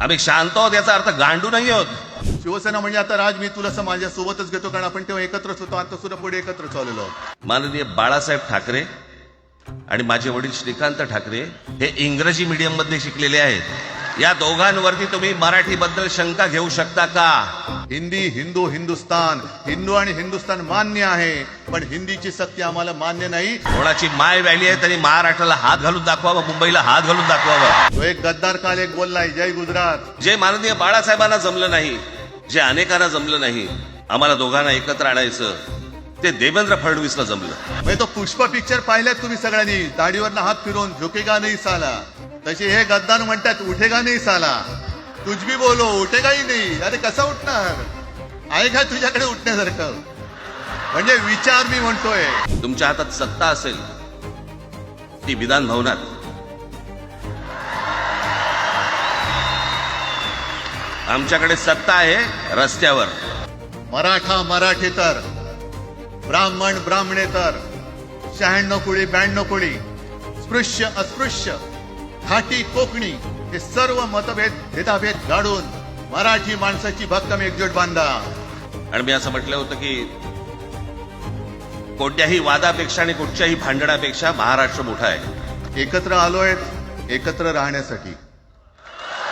आम्ही शांत आहोत याचा अर्थ गांडू नाही आहोत. शिवसेना म्हणजे आता राज मी तुला असं माझ्या सोबतच घेतो, कारण आपण तेव्हा एकत्रच होतो, आता सुद्धा पुढे एकत्र चाललेलो आहोत. माननीय बाळासाहेब ठाकरे आणि माझे वडील श्रीकांत ठाकरे हे इंग्रजी मीडियम मध्ये शिकलेले आहेत. या दोघांवरती तुम्ही मराठीबद्दल शंका घेऊ शकता का? हिंदी, हिंदू, हिंदुस्तान, हिंदू आणि हिंदुस्तान मान्य आहे, पण हिंदीची सक्ती आम्हाला मान्य नाही. कोणाची माय व्हॅली आहे त्यांनी महाराष्ट्राला हात घालून दाखवावं, मुंबईला हात घालून दाखवावं. तो एक गद्दार काल एक बोललाय, जय गुजरात. जे माननीय बाळासाहेबांना जमलं नाही, जे अनेकांना जमलं नाही, आम्हाला दोघांना एकत्र आणायचं, ते देवेंद्र फडणवीसला जमलं. म्हणजे तो पुष्प पिक्चर पाहिल्यात तुम्ही सगळ्यांनी, दाढीवरनं हात फिरवून झुकेगा नाही साला. तसे हे गद्दार म्हणतात उठेगा नाही साला. तुझ भी बोलो उठेगाही नाही. अरे कसा उठणार? आहे का तुझ्याकडे उठण्यासारखं? म्हणजे विचार मी म्हणतोय. तुमच्या हातात सत्ता असेल ती विधान भवनात, आमच्याकडे सत्ता आहे रस्त्यावर. मराठा मराठेतर, ब्राह्मण ब्राह्मणेतर, 96 कुळी 92 कुळी, स्पृश्य अस्पृश्य, खाटी कोकणी, हे सर्व मतभेद भेदाभेद गाडून मराठी माणसाची भक्कम एकजूट बांधा. आणि मी असं म्हटलं होतं की कोणत्याही वादापेक्षा आणि कुठच्याही भांडणापेक्षा महाराष्ट्र मोठा आहे. एकत्र आलोय एकत्र राहण्यासाठी.